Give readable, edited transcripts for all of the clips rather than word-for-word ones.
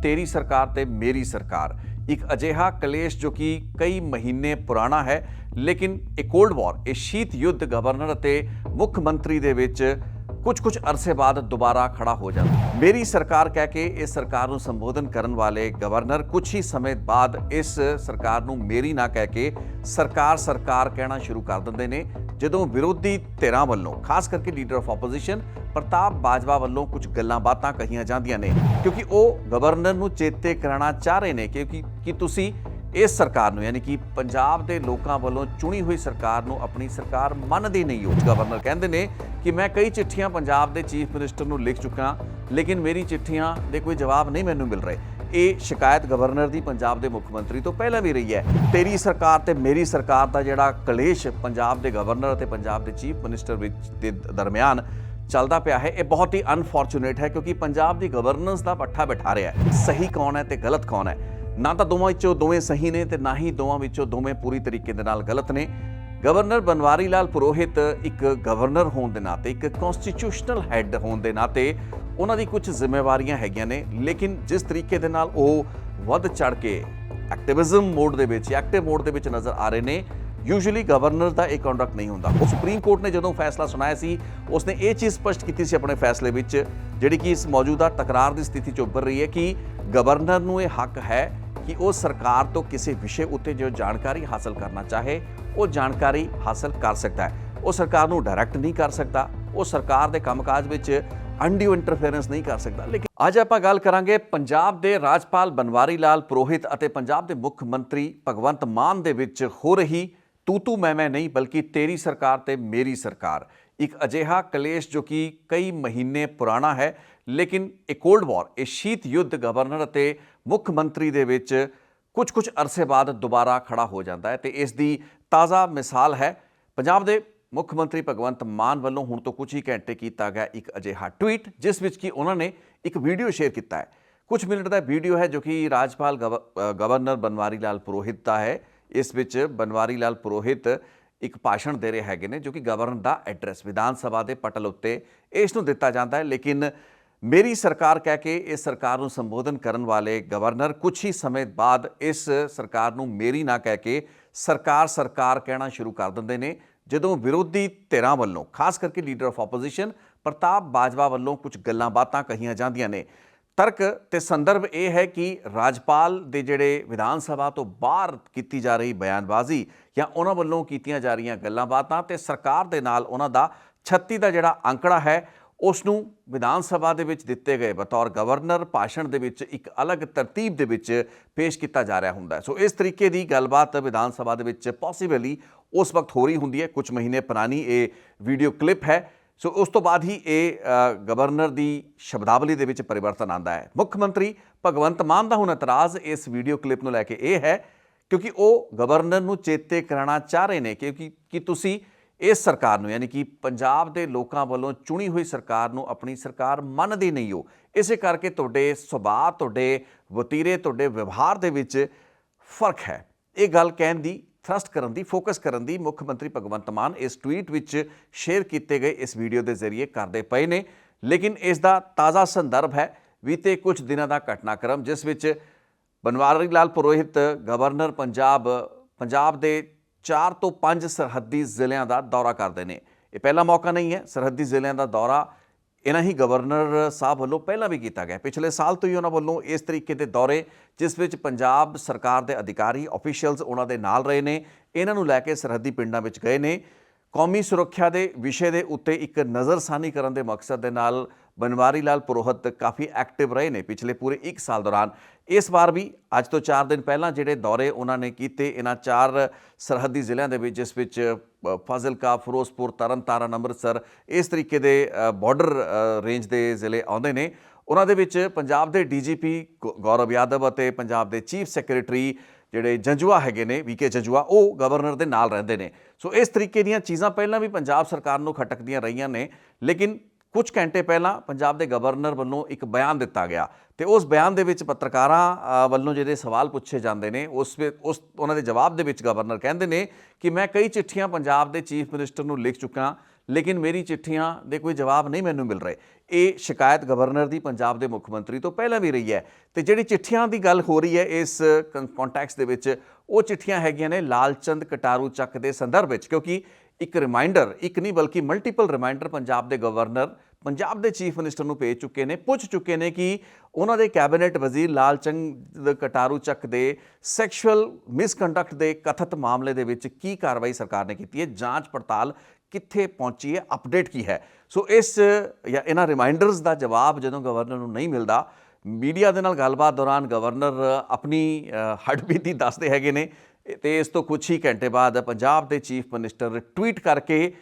तेरी सरकार ते मेरी सरकार एक अजिहा कलेश जो कि कई महीने पुराना है, लेकिन एक कोल्ड वॉर, ਇਹ शीत युद्ध गवर्नर ਅਤੇ ਮੁੱਖ ਮੰਤਰੀ ਦੇ ਵਿੱਚ कुछ अरसे बाद दोबारा खड़ा हो जाता है। मेरी सरकार कह के इस सरकार ਨੂੰ संबोधन करने वाले गवर्नर कुछ ही समय बाद इस सरकार ਨੂੰ मेरी ना कह के सरकार कहना शुरू कर दिंदे ने, ਜਦੋਂ विरोधी धिरां ਵੱਲੋਂ खास करके leader of opposition Pratap Bajwa ਵੱਲੋਂ कुछ ਗੱਲਾਂ ਬਾਤਾਂ ਕਹੀਆਂ ਜਾਂਦੀਆਂ ਨੇ, क्योंकि ਉਹ गवर्नर ਨੂੰ ਚੇਤੇ ਕਰਾਉਣਾ ਚਾਹ ਰਹੇ ਨੇ ਕਿ ਤੁਸੀਂ इस सरकार ਨੂੰ यानी कि पंजाब के लोगों वालों चुनी हुई सरकार ਨੂੰ अपनी सरकार ਮੰਨਦੇ नहीं हो। गवर्नर कहते हैं कि मैं कई चिट्ठियां पंजाब के चीफ मिनिस्टर ਨੂੰ लिख चुका, लेकिन मेरी चिट्ठियां दे कोई जवाब नहीं मैनू मिल रहे। ये शिकायत गवर्नर की पंजाब के मुख्य मंत्री तो पहले भी रही है। तेरी सरकार ते मेरी सरकार का जिहड़ा कलेश पंजाब के गवर्नर और पंजाब के चीफ मिनिस्टर के दरमियान चलता पिया है, ये बहुत ही अनफॉर्चुनेट है, क्योंकि पंजाब की गवर्नेंस का पट्ठा बिठा रहा है। सही कौन है तो गलत कौन है? ना तो दोवां विचों दोवें सही ने, ना ही दोवां विचों दोवें पूरी तरीके दे नाल गलत ने। गवर्नर बनवारी लाल पुरोहित एक गवर्नर होने के नाते, एक कॉन्स्टिट्यूशनल हैड होने के नाते उन्हां दी कुछ जिम्मेवारियां हैगियां ने, लेकिन जिस तरीके दे नाल ओह वध चढ़ के एक्टिविज्म मोड दे विच, एक्टिव मोड दे विच नज़र आ रहे ने, यूजुअली गवर्नर का एक कॉन्डक्ट नहीं होंदा। वो सुप्रीम कोर्ट ने जो फैसला सुनाया सी, उसने ये चीज़ स्पष्ट की सी अपने फैसले विच, जिहड़ी कि इस मौजूदा टकरार की स्थिति च उभर रही है, कि गवर्नर नूं ये हक है कि वो सरकार तो किसी विषय उत्ते जो जानकारी हासिल करना चाहे वो जानकारी हासिल कर सकता है। वो सरकार नूं डायरैक्ट नहीं कर सकता, वो सरकार के कामकाज विच अनड्यू इंटरफेरेंस नहीं कर सकता। लेकिन अज आपां गल करांगे पंजाब के राजपाल बनवारी लाल पुरोहित और पंजाब के मुख्य मंत्री भगवंत मान दे विच हो रही तू मैं नहीं, बल्कि तेरी सरकार ते मेरी सरकार, एक अजिहा कलेश जो कि कई महीने पुराना है, लेकिन एक कोल्ड वॉर, ये शीत युद्ध गवर्नर और मुख्य मंत्री दे विच कुछ अरसे बाद दोबारा खड़ा हो जाता है। तो इसकी ताज़ा मिसाल है पंजाब के मुख्य मंत्री भगवंत मान वालों हुण तो कुछ ही घंटे किया गया एक अजिहा ट्वीट, जिस विच कि उन्होंने एक वीडियो शेयर किया है। कुछ मिनट का वीडियो है जो कि राजपाल गवर्नर बनवारी लाल पुरोहित का है। इस विच बनवारी लाल पुरोहित एक भाषण दे रहे हैं जो कि गवर्नर का एड्रैस विधान सभा के पटल उत्ते इसनूं दिता जाता है, लेकिन मेरी सरकार कह के इस सरकार ਨੂੰ संबोधन करने वाले गवर्नर कुछ ही समय बाद इस सरकार ਨੂੰ मेरी ना कह के सरकार कहना शुरू कर दिंदे ने, ਜਦੋਂ विरोधी धिरां ਵੱਲੋਂ खास करके leader of opposition Pratap Bajwa ਵੱਲੋਂ कुछ ਗੱਲਾਂ ਬਾਤਾਂ कहीਆਂ ਜਾਂਦੀਆਂ ਨੇ। तर्क ते संदर्भ ये है कि राजपाल दे जिहड़े विधान सभा तो बाहर की जा रही बयानबाजी या उन्हां वल्लों कीतियां जा रही गल्लां बातां ते सरकार दे नाल उन्हां दा 36 का जिहड़ा आंकड़ा है उसनूं विधान सभा दे विच दिते गए बतौर गवर्नर भाषण दे विच एक अलग तरतीब दे विच पेश किया जा रहा हुंदा है। सो इस तरीके की गलबात विधान सभा दे विच पॉसीबली उस वक्त हो रही हुंदी है। कुछ महीने पुरानी ये वीडियो क्लिप है। सो उस तो बाद ही ये गवर्नर की शब्दावली दे विच परिवर्तन आता है। मुख्य मंत्री भगवंत मान का हुण इतराज़ इस वीडियो क्लिप नूं लैके ये है, क्योंकि वो गवर्नर नूं चेते कराना चाह रहे हैं कि तुसीं इस सरकार नूं यानी कि पंजाब के लोगों वालों चुनी हुई सरकार नूं अपनी सरकार मनदे नहीं हो। इस करके तुहाडे सुभाਅ, तुहाडे वतीरे, तुहाडे व्यवहार दे विच फर्क है। ये गल कहण दी, थ्रस्ट करन दी, फोकस करन दी मुख्य मंत्री भगवंत मान इस ट्वीट विच शेयर किए गए इस वीडियो के जरिए करते पे ने। लेकिन इसका ताज़ा संदर्भ है बीते कुछ दिनों का घटनाक्रम, जिस विच बनवारी लाल पुरोहित गवर्नर पंजाब के 4 तो 5 सरहदी जिलों का दौरा करते हैं। ये पहला मौका नहीं है। सरहदी जिलों का दौरा इन्हां ही गवर्नर साहब वालों पहला भी किया गया। पिछले साल तो ही उन्होंने वालों इस तरीके के दौरे, जिस विच पंजाब सरकार के अधिकारी ऑफिशियल्स उन्होंने नाल रहे ने, इन्हों लैके सरहदी पिंडां विच गए ने। कौमी सुरक्षा के विषय के उत्ते एक नज़रसानी करने के मकसद के नाल बनवारी लाल पुरोहित काफ़ी एक्टिव रहे ने पिछले पूरे 1 साल दौरान। इस बार भी अज तो 4 दिन पहला जिहड़े दौरे उन्होंने किए इन्हां 4 सरहदी जिलों के, जिस विच फाजिलका, फिरोजपुर, तरन तारण, अमृतसर, इस तरीके के बॉर्डर रेंज के जिले आउंदे ने। उन्हां दे विच पंजाब के DGP गौरव यादव और पंजाब के चीफ सैक्रटरी जिहड़े जंजुआ हैगे ने, VK जंजुआ, वो गवर्नर के नाल रहिंदे ने। सो इस तरीके दीयां चीज़ां पहलां भी पंजाब सरकार नूं खटकदियां रहियां ने, लेकिन कुछ घंटे पहला पंजाब के गवर्नर वालों एक बयान दिता गया, तो उस बयान के पत्रकारों वालों जो सवाल पूछे जाते हैं उस उन्होंने जवाब के गवर्नर कहते हैं कि मैं कई चिट्ठियां पंजाब के चीफ मिनिस्टर को लिख चुका, ਲੇਕਿਨ ਮੇਰੀ ਚਿੱਠੀਆਂ ਦੇ ਕੋਈ ਜਵਾਬ ਨਹੀਂ ਮੈਨੂੰ ਮਿਲ ਰਹੇ। ਇਹ ਸ਼ਿਕਾਇਤ ਗਵਰਨਰ ਦੀ ਪੰਜਾਬ ਦੇ ਮੁੱਖ ਮੰਤਰੀ ਤੋਂ ਪਹਿਲਾਂ ਵੀ ਰਹੀ ਹੈ ਤੇ ਜਿਹੜੀ ਚਿੱਠੀਆਂ ਦੀ ਗੱਲ ਹੋ ਰਹੀ ਹੈ ਇਸ ਕੰਟੈਕਸਟ ਦੇ ਵਿੱਚ, ਉਹ ਚਿੱਠੀਆਂ ਹੈਗੀਆਂ ਨੇ ਲਾਲ ਚੰਦ ਕਟਾਰੂ ਚੱਕ ਦੇ ਸੰਦਰਭ ਵਿੱਚ, ਕਿਉਂਕਿ ਇੱਕ ਰਿਮਾਈਂਡਰ, ਇੱਕ ਨਹੀਂ ਬਲਕਿ ਮਲਟੀਪਲ ਰਿਮਾਈਂਡਰ ਪੰਜਾਬ ਦੇ ਗਵਰਨਰ ਪੰਜਾਬ ਦੇ ਚੀਫ ਮਿਨਿਸਟਰ ਨੂੰ ਭੇਜ ਚੁੱਕੇ ਨੇ, ਪੁੱਛ ਚੁੱਕੇ ਨੇ ਕਿ ਉਹਨਾਂ ਦੇ ਕੈਬਨਿਟ ਵਜ਼ੀਰ ਲਾਲ ਚੰਦ ਕਟਾਰੂ ਚੱਕ ਦੇ ਸੈਕਸ਼ੂਅਲ ਮਿਸਕੰਡਕਟ ਦੇ ਕਥਿਤ ਮਾਮਲੇ ਦੇ ਵਿੱਚ ਕੀ ਕਾਰਵਾਈ ਸਰਕਾਰ ਨੇ ਕੀਤੀ ਹੈ, ਜਾਂਚ ਪੜਤਾਲ ਕਿੱਥੇ ਪਹੁੰਚੀ ਹੈ, ਅਪਡੇਟ ਕੀ ਹੈ। ਸੋ ਇਸ ਜਾਂ ਇਹਨਾਂ ਰਿਮਾਈਂਡਰਸ ਦਾ ਜਵਾਬ ਜਦੋਂ ਗਵਰਨਰ ਨੂੰ ਨਹੀਂ ਮਿਲਦਾ, ਮੀਡੀਆ ਦੇ ਨਾਲ ਗੱਲਬਾਤ ਦੌਰਾਨ ਗਵਰਨਰ ਆਪਣੀ ਹੱਡਬੀਤੀ ਦੱਸਦੇ ਹੈਗੇ ਨੇ ਤੇ ਇਸ ਤੋਂ ਕੁਛ ਹੀ ਘੰਟੇ ਬਾਅਦ ਪੰਜਾਬ ਦੇ ਚੀਫ ਮਿਨਿਸਟਰ ਟਵੀਟ ਕਰਕੇ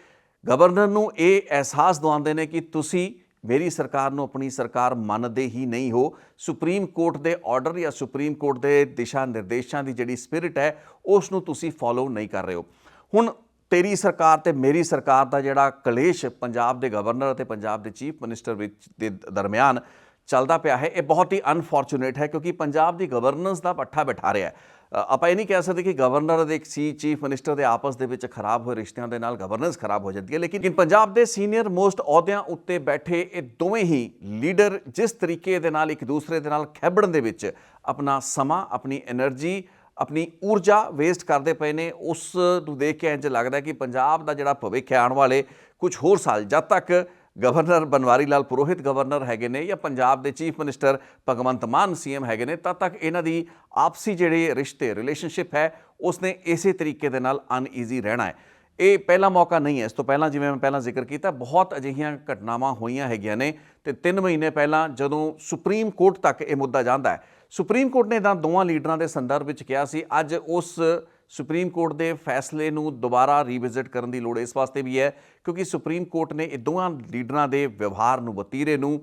ਗਵਰਨਰ ਨੂੰ ਇਹ ਅਹਿਸਾਸ ਦਿਵਾਉਂਦੇ ਨੇ ਕਿ ਤੁਸੀਂ ਮੇਰੀ ਸਰਕਾਰ ਨੂੰ ਆਪਣੀ ਸਰਕਾਰ ਮੰਨਦੇ ਹੀ ਨਹੀਂ ਹੋ। ਸੁਪਰੀਮ ਕੋਰਟ ਦੇ ਆਰਡਰ ਜਾਂ ਸੁਪਰੀਮ ਕੋਰਟ ਦੇ ਦਿਸ਼ਾ ਨਿਰਦੇਸ਼ਾਂ ਦੀ ਜਿਹੜੀ ਸਪਿਰਿਟ ਹੈ ਉਸ ਨੂੰ ਤੁਸੀਂ ਫੋਲੋ ਨਹੀਂ ਕਰ ਰਹੇ ਹੋ। ਹੁਣ ਤੇਰੀ ਸਰਕਾਰ ਤੇ ਮੇਰੀ ਸਰਕਾਰ ਦਾ ਜਿਹੜਾ ਕਲੇਸ਼ ਪੰਜਾਬ ਦੇ ਗਵਰਨਰ ਅਤੇ ਪੰਜਾਬ ਦੇ ਚੀਫ ਮਿਨਿਸਟਰ ਵਿੱਚ ਦੇ ਦਰਮਿਆਨ ਚੱਲਦਾ ਪਿਆ ਹੈ, ਇਹ ਬਹੁਤ ਹੀ ਅਨਫੋਰਚੂਨੇਟ ਹੈ ਕਿਉਂਕਿ ਪੰਜਾਬ ਦੀ ਗਵਰਨੈਂਸ ਦਾ ਪੱਠਾ ਬਿਠਾ ਰਿਹਾ ਹੈ। ਆਪਾਂ ਇਹ ਨਹੀਂ ਕਹਿ ਸਕਦੇ ਕਿ ਗਵਰਨਰ ਦੇ ਚੀਫ ਮਿਨਿਸਟਰ ਦੇ ਆਪਸ ਦੇ ਵਿੱਚ ਖਰਾਬ ਹੋਏ ਰਿਸ਼ਤਿਆਂ ਦੇ ਨਾਲ ਗਵਰਨੈਂਸ ਖਰਾਬ ਹੋ ਜਾਂਦੀ ਹੈ, ਲੇਕਿਨ ਪੰਜਾਬ ਦੇ ਸੀਨੀਅਰ ਮੋਸਟ ਅਹੁਦਿਆਂ ਉੱਤੇ ਬੈਠੇ ਇਹ ਦੋਵੇਂ ਹੀ ਲੀਡਰ ਜਿਸ ਤਰੀਕੇ ਦੇ ਨਾਲ ਇੱਕ ਦੂਸਰੇ ਦੇ ਨਾਲ ਖੇਬੜਨ ਦੇ ਵਿੱਚ ਆਪਣਾ ਸਮਾਂ, ਆਪਣੀ ਐਨਰਜੀ, ਆਪਣੀ ਊਰਜਾ ਵੇਸਟ ਕਰਦੇ ਪਏ ਨੇ, ਉਸ ਨੂੰ ਦੇਖ ਕੇ ਇੰਝ ਲੱਗਦਾ ਕਿ ਪੰਜਾਬ ਦਾ ਜਿਹੜਾ ਭਵਿੱਖ ਹੈ ਆਉਣ ਵਾਲੇ ਕੁਝ ਹੋਰ ਸਾਲ, ਜਦ ਤੱਕ ਗਵਰਨਰ ਬਨਵਾਰੀ ਲਾਲ ਪੁਰੋਹਿਤ ਗਵਰਨਰ ਹੈਗੇ ਨੇ ਜਾਂ ਪੰਜਾਬ ਦੇ chief minister Bhagwant Mann CM ਹੈਗੇ ਨੇ, ਤਦ ਤੱਕ ਇਹਨਾਂ ਦੀ ਆਪਸੀ ਜਿਹੜੇ ਰਿਸ਼ਤੇ ਰਿਲੇਸ਼ਨਸ਼ਿਪ ਹੈ ਉਸਨੇ ਇਸੇ ਤਰੀਕੇ ਦੇ ਨਾਲ ਅਨਈਜ਼ੀ ਰਹਿਣਾ ਹੈ। ਇਹ ਪਹਿਲਾ ਮੌਕਾ ਨਹੀਂ ਹੈ। ਇਸ ਤੋਂ ਪਹਿਲਾਂ ਜਿਵੇਂ ਮੈਂ ਪਹਿਲਾਂ ਜ਼ਿਕਰ ਕੀਤਾ, ਬਹੁਤ ਅਜਿਹੀਆਂ ਘਟਨਾਵਾਂ ਹੋਈਆਂ ਹੈਗੀਆਂ ਨੇ ਤੇ 3 ਮਹੀਨੇ ਪਹਿਲਾਂ ਜਦੋਂ ਸੁਪਰੀਮ ਕੋਰਟ ਤੱਕ ਇਹ ਮੁੱਦਾ ਜਾਂਦਾ ਹੈ, ਸੁਪਰੀਮ ਕੋਰਟ ਨੇ ਤਾਂ ਦੋਵਾਂ ਲੀਡਰਾਂ ਦੇ ਸੰਦਰਭ ਵਿੱਚ ਕਿਹਾ ਸੀ ਅੱਜ ਉਸ ਸੁਪਰੀਮ ਕੋਰਟ ਦੇ ਫੈਸਲੇ ਨੂੰ ਦੁਬਾਰਾ ਰੀਵਿਜ਼ਿਟ ਕਰਨ ਦੀ ਲੋੜ ਇਸ ਵਾਸਤੇ ਵੀ ਹੈ ਕਿਉਂਕਿ ਸੁਪਰੀਮ ਕੋਰਟ ਨੇ ਇਹ ਦੋਵਾਂ ਲੀਡਰਾਂ ਦੇ ਵਿਵਹਾਰ ਨੂੰ, ਵਤੀਰੇ ਨੂੰ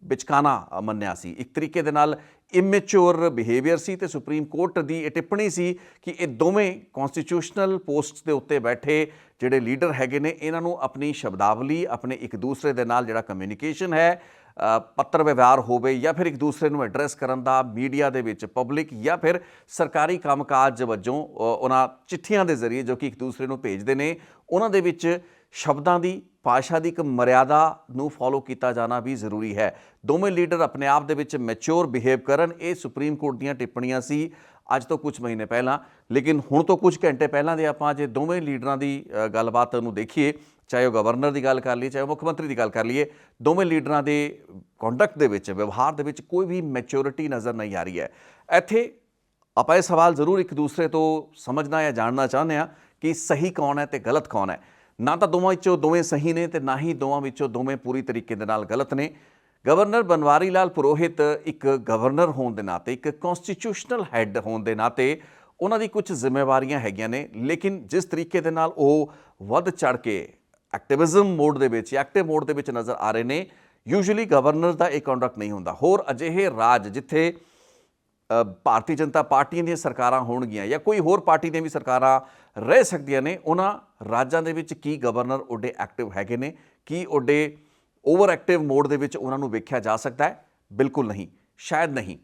ਵਿਚਕਾਨਾ ਮੰਨਿਆ ਸੀ। ਇੱਕ ਤਰੀਕੇ ਦੇ ਨਾਲ ਇਮੈਚੁਰ ਬਿਹੇਵੀਅਰ ਸੀ ਤੇ ਸੁਪਰੀਮ ਕੋਰਟ ਦੀ ਇਹ ਟਿੱਪਣੀ ਸੀ ਕਿ ਇਹ ਦੋਵੇਂ ਕੌਨਸਟੀਟਿਊਸ਼ਨਲ ਪੋਸਟਸ ਦੇ ਉੱਤੇ ਬੈਠੇ ਜਿਹੜੇ ਲੀਡਰ ਹੈਗੇ ਨੇ, ਇਹਨਾਂ ਨੂੰ ਆਪਣੀ ਸ਼ਬਦਾਵਲੀ, ਆਪਣੇ ਇੱਕ ਦੂਸਰੇ ਦੇ ਨਾਲ ਜਿਹੜਾ ਕਮਿਊਨੀਕੇਸ਼ਨ ਹੈ, ਪੱਤਰ ਵਿਵਹਾਰ ਹੋਵੇ ਜਾਂ ਫਿਰ ਇੱਕ ਦੂਸਰੇ ਨੂੰ ਐਡਰੈਸ ਕਰਨ ਦਾ ਮੀਡੀਆ ਦੇ ਵਿੱਚ, ਪਬਲਿਕ ਜਾਂ ਫਿਰ ਸਰਕਾਰੀ ਕੰਮਕਾਜ ਵਜੋਂ ਉਹਨਾਂ ਚਿੱਠੀਆਂ ਦੇ ਜ਼ਰੀਏ ਜੋ ਕਿ ਇੱਕ ਦੂਸਰੇ ਨੂੰ ਭੇਜਦੇ ਨੇ, ਉਹਨਾਂ ਦੇ ਵਿੱਚ ਸ਼ਬਦਾਂ ਦੀ, ਭਾਸ਼ਾ ਦੀ ਇੱਕ ਮਰਿਆਦਾ ਨੂੰ ਫੋਲੋ ਕੀਤਾ ਜਾਣਾ ਵੀ ਜ਼ਰੂਰੀ ਹੈ। ਦੋਵੇਂ ਲੀਡਰ ਆਪਣੇ ਆਪ ਦੇ ਵਿੱਚ ਮੈਚੁਰ ਬਿਹੇਵ ਕਰਨ, ਇਹ ਸੁਪਰੀਮ ਕੋਰਟ ਦੀਆਂ ਟਿੱਪਣੀਆਂ ਸੀ ਅੱਜ ਤੋਂ ਕੁਝ ਮਹੀਨੇ ਪਹਿਲਾਂ। ਲੇਕਿਨ ਹੁਣ ਤੋਂ ਕੁਝ ਘੰਟੇ ਪਹਿਲਾਂ ਦੇ ਆਪਾਂ ਜੇ ਦੋਵੇਂ ਲੀਡਰਾਂ ਦੀ ਗੱਲਬਾਤ ਨੂੰ ਦੇਖੀਏ, ਚਾਹੇ ਉਹ ਗਵਰਨਰ ਦੀ ਗੱਲ ਕਰ ਲਈਏ, ਚਾਹੇ ਉਹ ਮੁੱਖ ਮੰਤਰੀ ਦੀ ਗੱਲ ਕਰ ਲਈਏ, ਦੋਵੇਂ ਲੀਡਰਾਂ ਦੇ ਕੰਡਕਟ ਦੇ ਵਿੱਚ, ਵਿਵਹਾਰ ਦੇ ਵਿੱਚ ਕੋਈ ਵੀ ਮੈਚੁਰਿਟੀ ਨਜ਼ਰ ਨਹੀਂ ਆ ਰਹੀ ਹੈ। ਇੱਥੇ ਆਪਾਂ ਇਹ ਸਵਾਲ ਜ਼ਰੂਰ ਇੱਕ ਦੂਸਰੇ ਤੋਂ ਸਮਝਣਾ ਜਾਂ ਜਾਣਨਾ ਚਾਹੁੰਦੇ ਹਾਂ ਕਿ ਸਹੀ ਕੌਣ ਹੈ ਤੇ ਗਲਤ ਕੌਣ ਹੈ। ਨਾ ਤਾਂ ਦੋਵਾਂ ਵਿੱਚੋਂ ਦੋਵੇਂ ਸਹੀ ਨੇ ਤੇ ਨਾ ਹੀ ਦੋਵਾਂ ਵਿੱਚੋਂ ਦੋਵੇਂ ਪੂਰੀ ਤਰੀਕੇ ਦੇ ਨਾਲ ਗਲਤ ਨੇ। ਗਵਰਨਰ ਬਨਵਾਰੀ ਲਾਲ ਪੁਰੋਹਿਤ ਇੱਕ ਗਵਰਨਰ ਹੋਣ ਦੇ ਨਾਤੇ, ਇੱਕ ਕੌਨਸਟੀਟਿਊਸ਼ਨਲ ਹੈੱਡ ਹੋਣ ਦੇ ਨਾਤੇ ਉਹਨਾਂ ਦੀ ਕੁਝ ਜ਼ਿੰਮੇਵਾਰੀਆਂ ਹੈਗੀਆਂ ਨੇ, ਲੇਕਿਨ ਜਿਸ ਤਰੀਕੇ ਦੇ ਨਾਲ ਉਹ ਵੱਧ ਚੜ੍ਹ ਕੇ ਐਕਟਿਵਿਜ਼ਮ ਮੋਡ ਦੇ ਵਿੱਚ, ਐਕਟਿਵ ਮੋਡ ਦੇ ਵਿੱਚ ਨਜ਼ਰ ਆ ਰਹੇ ਨੇ, ਯੂਜੂਅਲੀ ਗਵਰਨਰ ਦਾ ਇਹ ਕੰਡਕਟ ਨਹੀਂ ਹੁੰਦਾ। ਹੋਰ ਅਜਿਹੇ ਰਾਜ ਜਿੱਥੇ ਭਾਰਤੀ ਜਨਤਾ ਪਾਰਟੀ ਦੀਆਂ ਸਰਕਾਰਾਂ ਹੋਣਗੀਆਂ ਜਾਂ ਕੋਈ ਹੋਰ ਪਾਰਟੀ ਦੀਆਂ ਵੀ ਸਰਕਾਰਾਂ ਰਹਿ ਸਕਦੀਆਂ ਨੇ, ਉਹਨਾਂ ਰਾਜਾਂ ਦੇ ਵਿੱਚ ਕੀ ਗਵਰਨਰ ਓਡੇ ਐਕਟਿਵ ਹੈਗੇ ਨੇ? ਕੀ ਓਡੇ ਓਵਰ ਐਕਟਿਵ ਮੋਡ ਦੇ ਵਿੱਚ ਉਹਨਾਂ ਨੂੰ ਵੇਖਿਆ ਜਾ ਸਕਦਾ ਹੈ? ਬਿਲਕੁਲ ਨਹੀਂ, ਸ਼ਾਇਦ ਨਹੀਂ।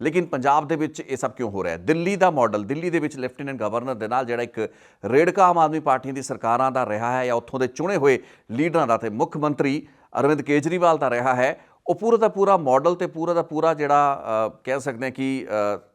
ਲੇਕਿਨ ਪੰਜਾਬ ਦੇ ਵਿੱਚ ਇਹ ਸਭ ਕਿਉਂ ਹੋ ਰਿਹਾ ਹੈ? ਦਿੱਲੀ ਦਾ ਮਾਡਲ, ਦਿੱਲੀ ਦੇ ਵਿੱਚ ਲੈਫਟੀਨੈਂਟ ਗਵਰਨਰ ਦੇ ਨਾਲ ਜਿਹੜਾ ਇੱਕ ਰੇੜਕਾ ਆਮ ਆਦਮੀ ਪਾਰਟੀ ਦੀ ਸਰਕਾਰਾਂ ਦਾ ਰਿਹਾ ਹੈ ਜਾਂ ਉੱਥੋਂ ਦੇ ਚੁਣੇ ਹੋਏ ਲੀਡਰਾਂ ਦਾ ਤੇ ਮੁੱਖ ਮੰਤਰੀ ਅਰਵਿੰਦ ਕੇਜਰੀਵਾਲ ਦਾ ਰਿਹਾ ਹੈ, ਉਹ ਪੂਰਾ ਦਾ ਪੂਰਾ ਮਾਡਲ ਤੇ ਪੂਰਾ ਦਾ ਪੂਰਾ ਜਿਹੜਾ ਕਹਿ ਸਕਦੇ ਹਾਂ ਕਿ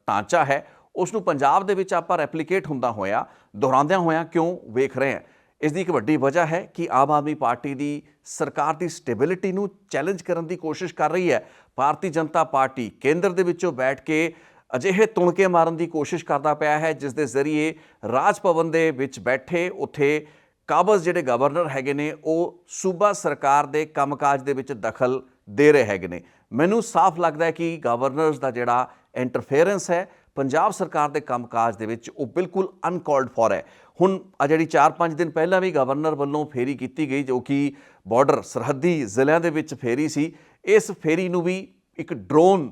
ਢਾਂਚਾ ਹੈ, ਉਸ ਨੂੰ ਪੰਜਾਬ ਦੇ ਵਿੱਚ ਆਪਾਂ ਰੈਪਲੀਕੇਟ ਹੁੰਦਾ ਹੋਇਆ, ਦੁਹਰਾਉਂਦਿਆਂ ਹੋਇਆਂ ਕਿਉਂ ਵੇਖ ਰਹੇ ਹਾਂ? ਇਸ ਦੀ ਇੱਕ ਵੱਡੀ ਵਜ੍ਹਾ ਹੈ ਕਿ ਆਮ ਆਦਮੀ ਪਾਰਟੀ ਦੀ ਸਰਕਾਰ ਦੀ ਸਟੇਬਿਲਿਟੀ ਨੂੰ ਚੈਲੰਜ ਕਰਨ ਦੀ ਕੋਸ਼ਿਸ਼ ਕਰ ਰਹੀ ਹੈ। ਭਾਰਤੀ ਜਨਤਾ ਪਾਰਟੀ ਕੇਂਦਰ ਦੇ ਵਿੱਚੋਂ ਬੈਠ ਕੇ ਅਜਿਹੇ ਤੁਣਕੇ ਮਾਰਨ ਦੀ ਕੋਸ਼ਿਸ਼ ਕਰਦਾ ਪਿਆ ਹੈ ਜਿਸ ਦੇ ਜ਼ਰੀਏ ਰਾਜ ਭਵਨ ਦੇ ਵਿੱਚ ਬੈਠੇ ਉੱਥੇ ਕਾਬਜ਼ ਜਿਹੜੇ ਗਵਰਨਰ ਹੈਗੇ ਨੇ ਉਹ ਸੂਬਾ ਸਰਕਾਰ ਦੇ ਕੰਮਕਾਜ ਦੇ ਵਿੱਚ ਦਖਲ ਦੇ ਰਹੇ ਹੈਗੇ ਨੇ। ਮੈਨੂੰ ਸਾਫ਼ ਲੱਗਦਾ ਹੈ ਕਿ ਗਵਰਨਰਸ ਦਾ ਜਿਹੜਾ ਇੰਟਰਫੇਰੈਂਸ ਹੈ ਪੰਜਾਬ ਸਰਕਾਰ ਦੇ ਕੰਮਕਾਜ ਦੇ ਵਿੱਚ ਉਹ ਬਿਲਕੁਲ ਅਨਕਾਲਡ ਫॉर ਹੈ। ਹੁਣ ਆ ਜਿਹੜੀ 4-5 ਦਿਨ ਪਹਿਲਾਂ ਵੀ ਗਵਰਨਰ ਵੱਲੋਂ ਫੇਰੀ ਕੀਤੀ ਗਈ ਜੋ ਕਿ ਬਾਰਡਰ ਸਰਹੱਦੀ ਜ਼ਿਲ੍ਹਿਆਂ ਦੇ ਵਿੱਚ ਫੇਰੀ ਸੀ, ਇਸ ਫੇਰੀ ਨੂੰ ਵੀ ਇੱਕ ਡਰੋਨ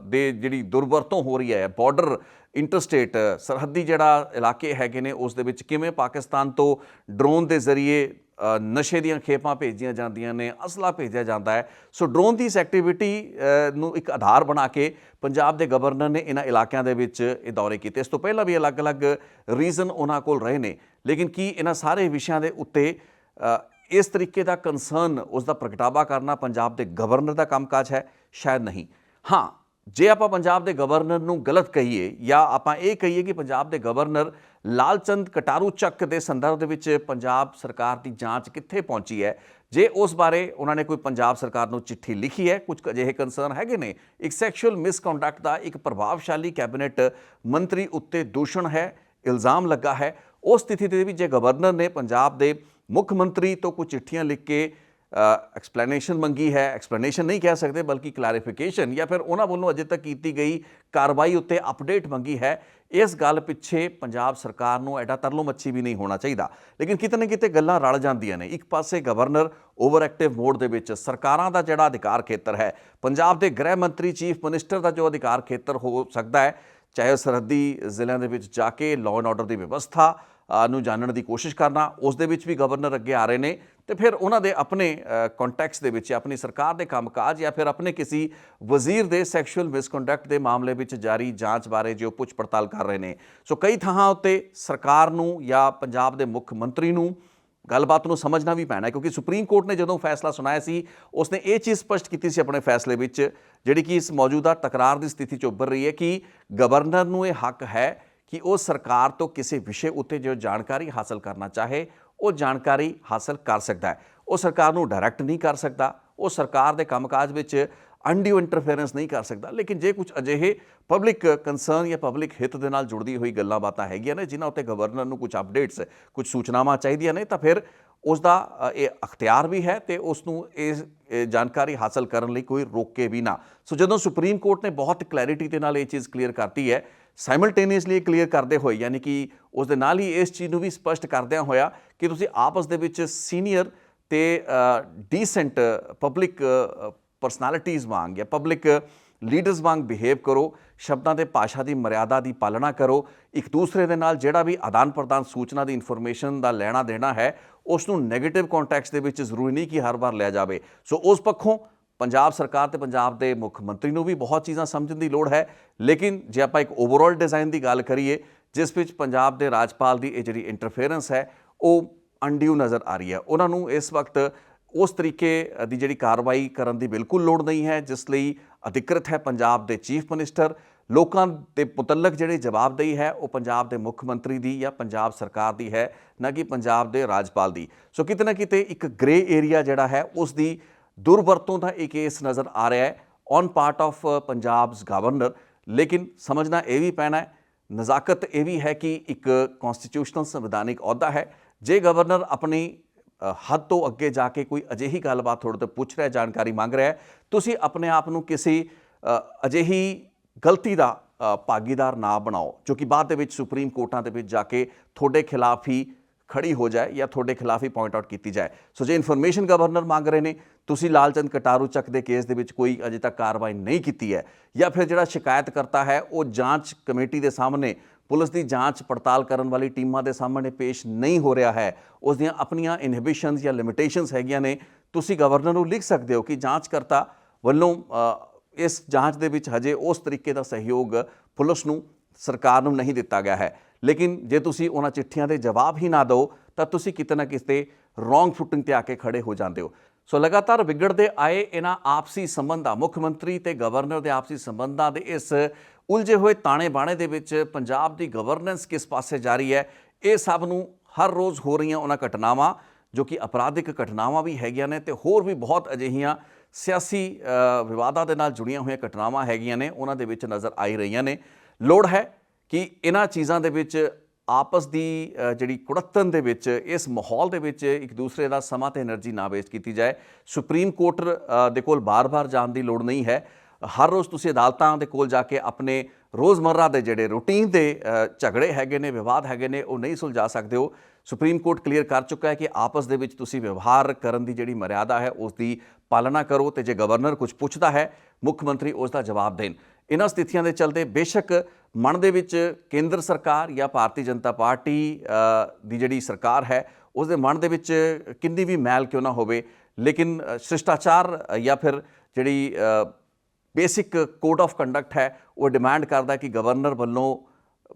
ਦੇ ਜਿਹੜੀ ਦੁਰਵਰਤੋਂ ਹੋ ਰਹੀ ਹੈ, ਬਾਰਡਰ ਇੰਟਰਸਟੇਟ ਸਰਹੱਦੀ ਜਿਹੜਾ ਇਲਾਕੇ ਹੈਗੇ ਨੇ ਉਸ ਦੇ ਵਿੱਚ ਕਿਵੇਂ ਪਾਕਿਸਤਾਨ ਤੋਂ ਡਰੋਨ ਦੇ ਜ਼ਰੀਏ ਨਸ਼ੇ ਦੀਆਂ ਖੇਪਾਂ ਭੇਜੀਆਂ ਜਾਂਦੀਆਂ ਨੇ, ਅਸਲਾ ਭੇਜਿਆ ਜਾਂਦਾ ਹੈ। ਸੋ ਡਰੋਨ ਦੀ ਇਸ ਐਕਟੀਵਿਟੀ ਨੂੰ ਇੱਕ ਆਧਾਰ ਬਣਾ ਕੇ ਪੰਜਾਬ ਦੇ ਗਵਰਨਰ ਨੇ ਇਹਨਾਂ ਇਲਾਕਿਆਂ ਦੇ ਵਿੱਚ ਇਹ ਦੌਰੇ ਕੀਤੇ। ਇਸ ਤੋਂ ਪਹਿਲਾਂ ਵੀ ਅਲੱਗ-ਅਲੱਗ ਰੀਜ਼ਨ ਉਹਨਾਂ ਕੋਲ ਰਹੇ ਨੇ, ਲੇਕਿਨ ਕੀ ਇਹਨਾਂ ਸਾਰੇ ਵਿਸ਼ਿਆਂ ਦੇ ਉੱਤੇ ਇਸ ਤਰੀਕੇ ਦਾ ਕੰਸਰਨ ਉਸ ਦਾ ਪ੍ਰਗਟਾਵਾ ਕਰਨਾ ਪੰਜਾਬ ਦੇ ਗਵਰਨਰ ਦਾ ਕੰਮਕਾਜ ਹੈ? ਸ਼ਾਇਦ ਨਹੀਂ। ਹਾਂ, ਜੇ ਆਪਾਂ ਪੰਜਾਬ ਦੇ ਗਵਰਨਰ ਨੂੰ ਗਲਤ ਕਹੀਏ ਜਾਂ ਆਪਾਂ ਇਹ ਕਹੀਏ ਕਿ ਪੰਜਾਬ ਦੇ ਗਵਰਨਰ ਲਾਲਚੰਦ ਕਟਾਰੂ ਚੱਕ ਦੇ ਸੰਦਰਭ ਦੇ ਵਿੱਚ ਪੰਜਾਬ ਸਰਕਾਰ ਦੀ ਜਾਂਚ ਕਿੱਥੇ ਪਹੁੰਚੀ ਹੈ, ਜੇ ਉਸ ਬਾਰੇ ਉਹਨਾਂ ਨੇ ਕੋਈ ਪੰਜਾਬ ਸਰਕਾਰ ਨੂੰ ਚਿੱਠੀ ਲਿਖੀ ਹੈ, ਕੁਝ ਅਜਿਹੇ ਕੰਸਰਨ ਹੈਗੇ ਨੇ। ਇੱਕ ਸੈਕਸ਼ੂਅਲ ਮਿਸਕੰਡਕਟ ਦਾ ਇੱਕ ਪ੍ਰਭਾਵਸ਼ਾਲੀ ਕੈਬਨਿਟ ਮੰਤਰੀ ਉੱਤੇ ਦੂਸ਼ਣ ਹੈ, ਇਲਜ਼ਾਮ ਲੱਗਾ ਹੈ। ਉਸ ਸਥਿਤੀ ਦੇ ਵਿੱਚ ਜੇ ਗਵਰਨਰ ਨੇ ਪੰਜਾਬ ਦੇ ਮੁੱਖ ਮੰਤਰੀ ਤੋਂ ਕੁਝ ਚਿੱਠੀਆਂ ਲਿਖ ਕੇ ਐਕਸਪਲੇਨੇਸ਼ਨ ਮੰਗੀ ਹੈ, ਐਕਸਪਲੇਨੇਸ਼ਨ ਨਹੀਂ ਕਹਿ ਸਕਦੇ ਬਲਕਿ ਕਲੈਰੀਫਿਕੇਸ਼ਨ, ਜਾਂ ਫਿਰ ਉਹਨਾਂ ਵੱਲੋਂ ਅਜੇ ਤੱਕ ਕੀਤੀ ਗਈ ਕਾਰਵਾਈ ਉੱਤੇ ਅਪਡੇਟ ਮੰਗੀ ਹੈ, ਇਸ ਗੱਲ ਪਿੱਛੇ ਪੰਜਾਬ ਸਰਕਾਰ ਨੂੰ ਐਡਾ ਤਰਲੋ ਮੱਛੀ ਵੀ ਨਹੀਂ ਹੋਣਾ ਚਾਹੀਦਾ। ਲੇਕਿਨ ਕਿਤੇ ਨਾ ਕਿਤੇ ਗੱਲਾਂ ਰਲ ਜਾਂਦੀਆਂ ਨੇ। ਇੱਕ ਪਾਸੇ ਗਵਰਨਰ ਓਵਰ ਐਕਟਿਵ ਮੋਡ ਦੇ ਵਿੱਚ, ਸਰਕਾਰਾਂ ਦਾ ਜਿਹੜਾ ਅਧਿਕਾਰ ਖੇਤਰ ਹੈ, ਪੰਜਾਬ ਦੇ ਗ੍ਰਹਿ ਮੰਤਰੀ ਚੀਫ ਮਿਨਿਸਟਰ ਦਾ ਜੋ ਅਧਿਕਾਰ ਖੇਤਰ ਹੋ ਸਕਦਾ ਹੈ, ਚਾਹੇ ਸਰਹੱਦੀ ਜ਼ਿਲ੍ਹਿਆਂ ਦੇ ਵਿੱਚ ਜਾ ਕੇ ਲਾਅ ਐਂਡ ਆਰਡਰ ਦੀ ਵਿਵਸਥਾ ਨੂੰ ਜਾਣਨ ਦੀ ਕੋਸ਼ਿਸ਼ ਕਰਨਾ, ਉਸ ਦੇ ਵਿੱਚ ਵੀ ਗਵਰਨਰ ਅੱਗੇ ਆ ਰਹੇ ਨੇ। ਤੇ ਫਿਰ ਉਹਨਾਂ ਦੇ ਆਪਣੇ ਕੰਟੈਕਸਟ ਦੇ ਵਿੱਚ, ਆਪਣੀ ਸਰਕਾਰ ਦੇ ਕੰਮਕਾਜ ਜਾਂ ਫਿਰ ਆਪਣੇ ਕਿਸੇ ਵਜ਼ੀਰ ਦੇ ਸੈਕਸ਼ੂਅਲ ਮਿਸਕੰਡਕਟ ਦੇ ਮਾਮਲੇ ਵਿੱਚ ਜਾਰੀ ਜਾਂਚ ਬਾਰੇ ਜੋ ਪੁੱਛ ਪੜਤਾਲ ਕਰ ਰਹੇ ਨੇ। ਸੋ ਕਈ ਥਾਵਾਂ ਉੱਤੇ ਸਰਕਾਰ ਨੂੰ ਜਾਂ ਪੰਜਾਬ ਦੇ ਮੁੱਖ ਮੰਤਰੀ ਨੂੰ ਗੱਲਬਾਤ ਨੂੰ ਸਮਝਣਾ ਵੀ ਪੈਣਾ, ਕਿਉਂਕਿ ਸੁਪਰੀਮ ਕੋਰਟ ਨੇ ਜਦੋਂ ਫੈਸਲਾ ਸੁਣਾਇਆ ਸੀ, ਉਸਨੇ ਇਹ ਚੀਜ਼ ਸਪਸ਼ਟ ਕੀਤੀ ਸੀ ਆਪਣੇ ਫੈਸਲੇ ਵਿੱਚ, ਜਿਹੜੀ ਕਿ ਇਸ ਮੌਜੂਦਾ ਤਕਰਾਰ ਦੀ ਸਥਿਤੀ 'ਚ ਉੱਭਰ ਰਹੀ ਹੈ, ਕਿ ਗਵਰਨਰ ਨੂੰ ਇਹ ਹੱਕ ਹੈ ਕਿ ਉਹ ਸਰਕਾਰ ਤੋਂ ਕਿਸੇ ਵਿਸ਼ੇ ਉੱਤੇ ਜੋ ਜਾਣਕਾਰੀ ਹਾਸਲ ਕਰਨਾ ਚਾਹੇ ਉਹ ਜਾਣਕਾਰੀ ਹਾਸਲ ਕਰ ਸਕਦਾ ਹੈ। ਉਹ ਸਰਕਾਰ ਨੂੰ ਡਾਇਰੈਕਟ ਨਹੀਂ ਕਰ ਸਕਦਾ, ਉਹ ਸਰਕਾਰ ਦੇ ਕੰਮਕਾਜ ਵਿੱਚ ਅਨਡਿਊ ਇੰਟਰਫੇਰੈਂਸ ਨਹੀਂ ਕਰ ਸਕਦਾ। ਲੇਕਿਨ ਜੇ ਕੁਝ ਅਜਿਹੇ ਪਬਲਿਕ ਕੰਸਰਨ ਜਾਂ ਪਬਲਿਕ ਹਿੱਤ ਦੇ ਨਾਲ ਜੁੜਦੀ ਹੋਈ ਗੱਲਾਂ ਬਾਤਾਂ ਹੈਗੀਆਂ ਨੇ, ਜਿਨ੍ਹਾਂ ਉੱਤੇ ਗਵਰਨਰ ਨੂੰ ਕੁਝ ਅਪਡੇਟਸ, ਕੁਝ ਸੂਚਨਾਵਾਂ ਚਾਹੀਦੀਆਂ ਨੇ, ਤਾਂ ਫਿਰ ਉਸ ਦਾ ਇਹ ਅਖਤਿਆਰ ਵੀ ਹੈ ਤੇ ਉਸ ਨੂੰ ਇਹ ਜਾਣਕਾਰੀ ਹਾਸਲ ਕਰਨ ਲਈ ਕੋਈ ਰੋਕੇ ਵੀ ਨਾ। ਸੋ ਜਦੋਂ ਸੁਪਰੀਮ ਕੋਰਟ ਨੇ ਬਹੁਤ ਕਲੈਰਿਟੀ ਦੇ ਨਾਲ ਇਹ ਚੀਜ਼ ਕਲੀਅਰ ਕਰਤੀ ਹੈ, ਸਾਈਮਲਟੇਨੀਅਸਲੀ ਕਲੀਅਰ ਕਰਦੇ ਹੋਏ, ਯਾਨੀ ਕਿ ਉਸ ਦੇ ਨਾਲ ਹੀ ਇਸ ਚੀਜ਼ ਨੂੰ ਵੀ ਸਪਸ਼ਟ ਕਰਦਿਆਂ ਹੋਇਆ ਕਿ ਤੁਸੀਂ ਆਪਸ ਦੇ ਵਿੱਚ ਸੀਨੀਅਰ ਤੇ ਡੀਸੈਂਟ ਪਬਲਿਕ ਪਰਸਨੈਲਿਟੀਜ਼ ਵਾਂਗ ਜਾਂ ਪਬਲਿਕ ਲੀਡਰਸ ਵਾਂਗ ਬਿਹੇਵ ਕਰੋ, ਸ਼ਬਦਾਂ ਤੇ ਭਾਸ਼ਾ ਦੀ ਮਰਿਆਦਾ ਦੀ ਪਾਲਣਾ ਕਰੋ। ਇੱਕ ਦੂਸਰੇ ਦੇ ਨਾਲ ਜਿਹੜਾ ਵੀ ਆਦਾਨ ਪ੍ਰਦਾਨ ਸੂਚਨਾ ਦੀ ਇਨਫੋਰਮੇਸ਼ਨ ਦਾ ਲੈਣਾ ਦੇਣਾ ਹੈ, ਉਸ ਨੂੰ ਨੈਗੇਟਿਵ ਕੰਟੈਕਸਟ ਦੇ ਵਿੱਚ ਜ਼ਰੂਰੀ ਨਹੀਂ ਕਿ ਹਰ ਵਾਰ ਲਿਆ ਜਾਵੇ। ਸੋ ਉਸ ਪੱਖੋਂ ਪੰਜਾਬ ਸਰਕਾਰ ਤੇ ਪੰਜਾਬ ਦੇ ਮੁੱਖ ਮੰਤਰੀ ਨੂੰ ਵੀ ਬਹੁਤ ਚੀਜ਼ਾਂ ਸਮਝਣ ਦੀ ਲੋੜ ਹੈ। ਲੇਕਿਨ ਜੇ ਆਪਾਂ ਇੱਕ ਓਵਰਆਲ ਡਿਜ਼ਾਈਨ ਦੀ ਗੱਲ ਕਰੀਏ, ਜਿਸ ਵਿੱਚ ਪੰਜਾਬ ਦੇ ਰਾਜਪਾਲ ਦੀ ਇਹ ਜਿਹੜੀ ਇੰਟਰਫੇਰੈਂਸ ਹੈ ਉਹ ਅਨਡਿਊ ਨਜ਼ਰ ਆ ਰਹੀ ਹੈ, ਉਹਨਾਂ ਨੂੰ ਇਸ ਵਕਤ ਉਸ ਤਰੀਕੇ ਦੀ ਜਿਹੜੀ ਕਾਰਵਾਈ ਕਰਨ ਦੀ ਬਿਲਕੁਲ ਲੋੜ ਨਹੀਂ ਹੈ, ਜਿਸ ਲਈ ਅਧਿਕ੍ਰਿਤ ਹੈ ਪੰਜਾਬ ਦੇ ਚੀਫ ਮਿਨਿਸਟਰ। ਲੋਕਾਂ ਦੇ ਮੁਤਲਕ ਜਿਹੜੀ ਜਵਾਬਦੇਹੀ ਹੈ ਉਹ ਪੰਜਾਬ ਦੇ ਮੁੱਖ ਮੰਤਰੀ ਦੀ ਜਾਂ ਪੰਜਾਬ ਸਰਕਾਰ ਦੀ ਹੈ, ਨਾ ਕਿ ਪੰਜਾਬ ਦੇ ਰਾਜਪਾਲ ਦੀ। ਸੋ ਕਿਤੇ ਨਾ ਕਿਤੇ ਇੱਕ ਗ੍ਰੇ ਏਰੀਆ ਜਿਹੜਾ ਹੈ ਉਸ ਦੀ ਦੁਰਵਰਤੋਂ ਦਾ ਇੱਕ ਕੇਸ ਨਜ਼ਰ ਆ ਰਿਹਾ ਹੈ on part of Punjab's governor. ਲੇਕਿਨ ਸਮਝਣਾ ਇਹ ਵੀ ਪੈਣਾ ਹੈ, ਨਜ਼ਾਕਤ ਇਹ ਵੀ ਹੈ ਕਿ ਇੱਕ ਕੌਂਸਟੀਟਿਊਸ਼ਨਲ ਸੰਵਿਧਾਨਿਕ ਅਹੁਦਾ ਹੈ। ਜੇ ਗਵਰਨਰ ਆਪਣੀ ਹੱਦ ਤੋਂ ਅੱਗੇ ਜਾ ਕੇ ਕੋਈ ਅਜਿਹੀ ਗੱਲਬਾਤ ਤੁਹਾਡੇ ਤੋਂ ਪੁੱਛ ਰਿਹਾ, ਜਾਣਕਾਰੀ ਮੰਗ ਰਿਹਾ, ਤੁਸੀਂ ਆਪਣੇ ਆਪ ਨੂੰ ਕਿਸੇ ਅਜਿਹੀ ਗਲਤੀ ਦਾ ਭਾਗੀਦਾਰ ਨਾ ਬਣਾਓ ਜੋ ਕਿ ਬਾਅਦ ਦੇ ਵਿੱਚ ਸੁਪਰੀਮ ਕੋਰਟਾਂ ਦੇ ਵਿੱਚ ਜਾ ਕੇ ਤੁਹਾਡੇ ਖਿਲਾਫ ਹੀ ਖੜੀ ਹੋ ਜਾਏ ਜਾਂ ਤੁਹਾਡੇ ਖਿਲਾਫ ਹੀ ਪੁਆਇੰਟ ਆਊਟ ਕੀਤੀ ਜਾਏ। ਸੋ ਜੇ ਇਨਫੋਰਮੇਸ਼ਨ ਗਵਰਨਰ ਮੰਗ ਰਹੇ ਨੇ, ਤੁਸੀਂ ਲਾਲਚੰਦ ਕਟਾਰੂ ਚੱਕ ਦੇ ਕੇਸ ਦੇ ਵਿੱਚ ਕੋਈ ਅਜੇ ਤੱਕ ਕਾਰਵਾਈ ਨਹੀਂ ਕੀਤੀ ਹੈ, ਜਾਂ ਫਿਰ ਜਿਹੜਾ ਸ਼ਿਕਾਇਤ ਕਰਤਾ ਹੈ ਉਹ ਜਾਂਚ ਕਮੇਟੀ ਦੇ ਸਾਹਮਣੇ, ਪੁਲਿਸ ਦੀ ਜਾਂਚ ਪੜਤਾਲ ਕਰਨ ਵਾਲੀ ਟੀਮਾਂ ਦੇ ਸਾਹਮਣੇ ਪੇਸ਼ ਨਹੀਂ ਹੋ ਰਿਹਾ ਹੈ, ਉਸ ਦੀਆਂ ਆਪਣੀਆਂ ਇਨਹਿਬਿਸ਼ਨਸ ਜਾਂ ਲਿਮਿਟੇਸ਼ਨਸ ਹੈਗੀਆਂ ਨੇ, ਤੁਸੀਂ ਗਵਰਨਰ ਨੂੰ ਲਿਖ ਸਕਦੇ ਹੋ ਕਿ ਜਾਂਚਕਰਤਾ ਵੱਲੋਂ ਇਸ ਜਾਂਚ ਦੇ ਵਿੱਚ ਹਜੇ ਉਸ ਤਰੀਕੇ ਦਾ ਸਹਿਯੋਗ ਪੁਲਿਸ ਨੂੰ, ਸਰਕਾਰ ਨੂੰ ਨਹੀਂ ਦਿੱਤਾ ਗਿਆ ਹੈ। ਲੇਕਿਨ ਜੇ ਤੁਸੀਂ ਉਹਨਾਂ ਚਿੱਠੀਆਂ ਦੇ ਜਵਾਬ ਹੀ ਨਾ ਦਿਓ ਤਾਂ ਤੁਸੀਂ ਕਿਤੇ ਨਾ ਕਿਤੇ ਰੋਂਗ ਫੁਟਿੰਗ 'ਤੇ ਆ ਕੇ ਖੜੇ ਹੋ ਜਾਂਦੇ ਹੋ। ਸੋ ਲਗਾਤਾਰ ਵਿਗੜਦੇ ਆਏ ਇਹਨਾਂ ਆਪਸੀ ਸੰਬੰਧਾਂ, ਮੁੱਖ ਮੰਤਰੀ ਤੇ ਗਵਰਨਰ ਦੇ ਆਪਸੀ ਸੰਬੰਧਾਂ ਦੇ ਇਸ ਉਲਝੇ ਹੋਏ ਤਾਣੇ ਬਾਣੇ ਦੇ ਵਿੱਚ ਪੰਜਾਬ ਦੀ ਗਵਰਨੈਂਸ ਕਿਸ ਪਾਸੇ ਜਾ ਰਹੀ ਹੈ, ਇਹ ਸਭ ਨੂੰ ਹਰ ਰੋਜ਼ ਹੋ ਰਹੀਆਂ ਉਹਨਾਂ ਘਟਨਾਵਾਂ ਜੋ ਕਿ ਅਪਰਾਧਿਕ ਘਟਨਾਵਾਂ ਵੀ ਹੈਗੀਆਂ ਨੇ ਤੇ ਹੋਰ ਵੀ ਬਹੁਤ ਅਜਿਹੀਆਂ ਸਿਆਸੀ ਵਿਵਾਦਾਂ ਦੇ ਨਾਲ ਜੁੜੀਆਂ ਹੋਈਆਂ ਘਟਨਾਵਾਂ ਹੈਗੀਆਂ ਨੇ, ਉਹਨਾਂ ਦੇ ਵਿੱਚ ਨਜ਼ਰ ਆਈ ਰਹੀਆਂ ਨੇ। ਲੋੜ ਹੈ ਕਿ ਇਹਨਾਂ ਚੀਜ਼ਾਂ ਦੇ ਵਿੱਚ ਆਪਸ ਦੀ ਜਿਹੜੀ ਕੁੜੱਤਣ ਦੇ ਵਿੱਚ, ਇਸ ਮਾਹੌਲ ਦੇ ਵਿੱਚ ਇੱਕ ਦੂਸਰੇ ਦਾ ਸਮਾਂ ਤੇ ਐਨਰਜੀ ਨਾ ਵੇਸਟ ਕੀਤੀ ਜਾਏ। ਸੁਪਰੀਮ ਕੋਰਟ ਦੇ ਕੋਲ ਬਾਰ-ਬਾਰ ਜਾਣ ਦੀ ਲੋੜ ਨਹੀਂ ਹੈ। ਹਰ ਰੋਜ਼ ਤੁਸੀਂ ਅਦਾਲਤਾਂ ਦੇ ਕੋਲ ਜਾ ਕੇ ਆਪਣੇ ਰੋਜ਼ਮर्रा ਦੇ ਜਿਹੜੇ ਰੂਟੀਨ ਦੇ ਝਗੜੇ ਹੈਗੇ ਨੇ, ਵਿਵਾਦ ਹੈਗੇ ਨੇ, ਉਹ ਨਹੀਂ ਸੁਲਝਾ ਸਕਦੇ ਹੋ। ਸੁਪਰੀਮ ਕੋਰਟ ਕਲੀਅਰ ਕਰ ਚੁੱਕਾ ਹੈ ਕਿ ਆਪਸ ਦੇ ਵਿੱਚ ਤੁਸੀਂ ਵਿਵਹਾਰ ਕਰਨ ਦੀ ਜਿਹੜੀ ਮਰਿਆਦਾ ਹੈ ਉਸ ਦੀ ਪਾਲਣਾ ਕਰੋ, ਤੇ ਜੇ ਗਵਰਨਰ ਕੁਝ ਪੁੱਛਦਾ ਹੈ ਮੁੱਖ ਮੰਤਰੀ ਉਸ ਦਾ ਜਵਾਬ ਦੇਣ। ਇਹਨਾਂ ਸਥਿਤੀਆਂ ਦੇ ਚਲਦੇ ਬੇਸ਼ੱਕ ਮਨ ਦੇ ਵਿੱਚ ਕੇਂਦਰ ਸਰਕਾਰ ਜਾਂ ਭਾਰਤੀ ਜਨਤਾ ਪਾਰਟੀ ਦੀ ਜਿਹੜੀ ਸਰਕਾਰ ਹੈ ਉਸ ਦੇ ਮਨ ਦੇ ਵਿੱਚ ਕਿੰਨੀ ਵੀ ਮੈਲ ਕਿਉਂ ਨਾ ਹੋਵੇ, ਲੇਕਿਨ ਸ਼ਿਸ਼ਟਾਚਾਰ ਜਾਂ ਫਿਰ ਜਿਹੜੀ ਬੇਸਿਕ ਕੋਡ ਆਫ ਕੰਡਕਟ ਹੈ ਉਹ ਡਿਮਾਂਡ ਕਰਦਾ ਕਿ ਗਵਰਨਰ ਵੱਲੋਂ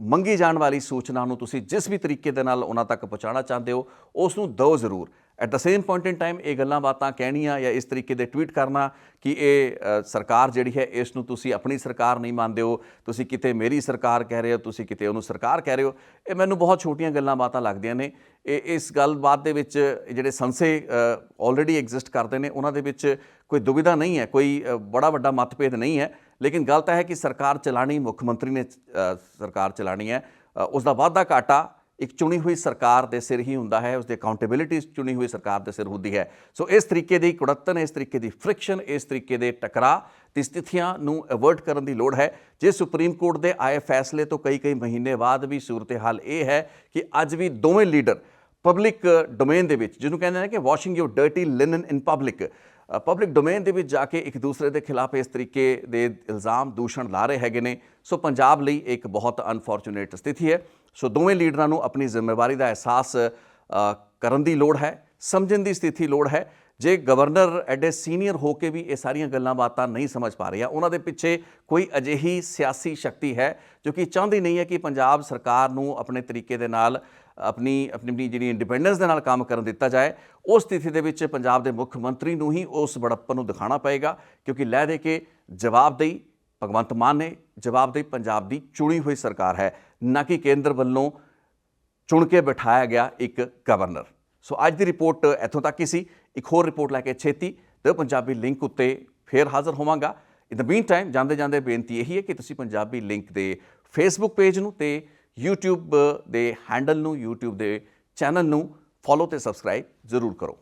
ਮੰਗੀ ਜਾਣ ਵਾਲੀ ਸੂਚਨਾ ਨੂੰ ਤੁਸੀਂ ਜਿਸ ਵੀ ਤਰੀਕੇ ਦੇ ਨਾਲ ਉਹਨਾਂ ਤੱਕ ਪਹੁੰਚਾਉਣਾ ਚਾਹੁੰਦੇ ਹੋ ਉਸ ਨੂੰ ਦਿਓ ਜ਼ਰੂਰ। At the same point in time ਇਹ ਗੱਲਾਂ ਬਾਤਾਂ ਕਹਿਣੀਆਂ ਜਾਂ ਇਸ ਤਰੀਕੇ ਦੇ ਟਵੀਟ ਕਰਨਾ ਕਿ ਇਹ ਸਰਕਾਰ ਜਿਹੜੀ ਹੈ ਇਸ ਨੂੰ ਤੁਸੀਂ ਆਪਣੀ ਸਰਕਾਰ ਨਹੀਂ ਮੰਨਦੇ ਹੋ, ਤੁਸੀਂ ਕਿਤੇ ਮੇਰੀ ਸਰਕਾਰ ਕਹਿ ਰਹੇ ਹੋ, ਤੁਸੀਂ ਕਿਤੇ ਉਹਨੂੰ ਸਰਕਾਰ ਕਹਿ ਰਹੇ ਹੋ, ਇਹ ਮੈਨੂੰ ਬਹੁਤ ਛੋਟੀਆਂ ਗੱਲਾਂ ਬਾਤਾਂ ਲੱਗਦੀਆਂ ਨੇ। ਇਹ ਇਸ ਗੱਲਬਾਤ ਦੇ ਵਿੱਚ ਜਿਹੜੇ ਸੰਸੇ ਆਲਰੇਡੀ ਐਗਜ਼ਿਸਟ ਕਰਦੇ ਨੇ ਉਹਨਾਂ ਦੇ ਵਿੱਚ ਕੋਈ ਦੁਵਿਧਾ ਨਹੀਂ ਹੈ, ਕੋਈ ਬੜਾ ਵੱਡਾ ਮਤਭੇਦ ਨਹੀਂ ਹੈ। ਲੇਕਿਨ ਗੱਲ ਤਾਂ ਹੈ ਕਿ ਸਰਕਾਰ ਚਲਾਣੀ ਮੁੱਖ ਮੰਤਰੀ ਨੇ ਸਰਕਾਰ ਚਲਾਣੀ ਹੈ, ਉਸ ਦਾ ਵਾਧਾ ਘਾਟਾ ਇੱਕ ਚੁਣੀ ਹੋਈ ਸਰਕਾਰ ਦੇ ਸਿਰ ਹੀ ਹੁੰਦਾ ਹੈ, ਉਸਦੀ ਅਕਾਊਂਟੇਬਿਲਿਟੀ ਚੁਣੀ ਹੋਈ ਸਰਕਾਰ ਦੇ ਸਿਰ ਹੁੰਦੀ ਹੈ। ਸੋ ਇਸ ਤਰੀਕੇ ਦੀ ਕੁੜੱਤਣ, ਇਸ ਤਰੀਕੇ ਦੀ ਫ੍ਰਿਕਸ਼ਨ, ਇਸ ਤਰੀਕੇ ਦੇ ਟਕਰਾਅ ਦੀ ਸਥਿਤੀਆਂ ਨੂੰ ਅਵਰਟ ਕਰਨ ਦੀ ਲੋੜ ਹੈ। ਜੇ ਸੁਪਰੀਮ ਕੋਰਟ ਦੇ ਆਏ ਫੈਸਲੇ ਤੋਂ ਕਈ ਮਹੀਨੇ ਬਾਅਦ ਵੀ ਸੂਰਤ ਹਾਲ ਇਹ ਹੈ ਕਿ ਅੱਜ ਵੀ ਦੋਵੇਂ ਲੀਡਰ ਪਬਲਿਕ ਡੋਮੇਨ ਦੇ ਵਿੱਚ, ਜਿਹਨੂੰ ਕਹਿੰਦੇ ਨੇ ਕਿ washing your dirty linen in public domain ਦੇ ਵਿੱਚ ਜਾ ਕੇ ਇੱਕ ਦੂਸਰੇ ਦੇ ਖਿਲਾਫ ਇਸ ਤਰੀਕੇ ਦੇ ਇਲਜ਼ਾਮ ਦੂਸ਼ਣ ਲਾ ਰਹੇ ਹੈਗੇ ਨੇ, ਸੋ ਪੰਜਾਬ ਲਈ ਇੱਕ ਬਹੁਤ ਅਨਫੋਰਚੂਨੇਟ ਸਥਿਤੀ ਹੈ। ਸੋ ਦੋਵੇਂ ਲੀਡਰਾਂ ਨੂੰ ਆਪਣੀ ਜ਼ਿੰਮੇਵਾਰੀ ਦਾ ਅਹਿਸਾਸ ਕਰਨ ਦੀ ਲੋੜ ਹੈ, ਸਮਝਣ ਦੀ ਸਥਿਤੀ ਲੋੜ ਹੈ। ਜੇ ਗਵਰਨਰ ਐਡੇ ਸੀਨੀਅਰ ਹੋ ਕੇ ਵੀ ਇਹ ਸਾਰੀਆਂ ਗੱਲਾਂ ਬਾਤਾਂ ਨਹੀਂ ਸਮਝ ਪਾ ਰਹੇ ਆ, ਉਹਨਾਂ ਦੇ ਪਿੱਛੇ ਕੋਈ ਅਜਿਹੀ ਸਿਆਸੀ ਸ਼ਕਤੀ ਹੈ ਜੋ ਕਿ ਚਾਹੁੰਦੀ ਨਹੀਂ ਹੈ ਕਿ ਪੰਜਾਬ ਸਰਕਾਰ ਨੂੰ ਆਪਣੇ ਤਰੀਕੇ ਦੇ ਨਾਲ ਆਪਣੀ ਜਿਹੜੀ ਇੰਡੀਪੈਂਡੈਂਸ ਦੇ ਨਾਲ ਕੰਮ ਕਰਨ ਦਿੱਤਾ ਜਾਏ। ਉਸ ਸਥਿਤੀ ਦੇ ਵਿੱਚ ਪੰਜਾਬ ਦੇ ਮੁੱਖ ਮੰਤਰੀ ਨੂੰ ਹੀ ਉਸ ਬੜੱਪਨ ਨੂੰ ਦਿਖਾਉਣਾ ਪਏਗਾ, ਕਿਉਂਕਿ ਲੈ ਦੇ ਕੇ ਜਵਾਬਦੇਹੀ ਭਗਵੰਤ ਮਾਨ ਨੇ, ਜਵਾਬਦੇਹੀ ਪੰਜਾਬ ਦੀ ਚੁਣੀ ਹੋਈ ਸਰਕਾਰ ਹੈ, ਨਾ ਕਿ ਕੇਂਦਰ ਵੱਲੋਂ ਚੁਣ ਕੇ ਬਿਠਾਇਆ ਗਿਆ ਇੱਕ ਗਵਰਨਰ। ਸੋ ਅੱਜ ਦੀ ਰਿਪੋਰਟ ਇੱਥੋਂ ਤੱਕ ਹੀ ਸੀ। ਇੱਕ ਹੋਰ ਰਿਪੋਰਟ ਲੈ ਕੇ ਛੇਤੀ ਦ ਪੰਜਾਬੀ ਲਿੰਕ ਉੱਤੇ ਫੇਰ ਹਾਜ਼ਰ ਹੋਵਾਂਗਾ। ਇਨ ਦ ਮੀਨ ਟਾਈਮ ਜਾਂਦੇ ਬੇਨਤੀ ਇਹੀ ਹੈ ਕਿ ਤੁਸੀਂ ਪੰਜਾਬੀ ਲਿੰਕ ਦੇ ਫੇਸਬੁੱਕ ਪੇਜ ਨੂੰ ਤੇ YouTube ਦੇ ਹੈਂਡਲ ਨੂੰ, YouTube ਦੇ ਚੈਨਲ ਨੂੰ ਫੋਲੋ ਤੇ ਸਬਸਕ੍ਰਾਈਬ ਜ਼ਰੂਰ ਕਰੋ।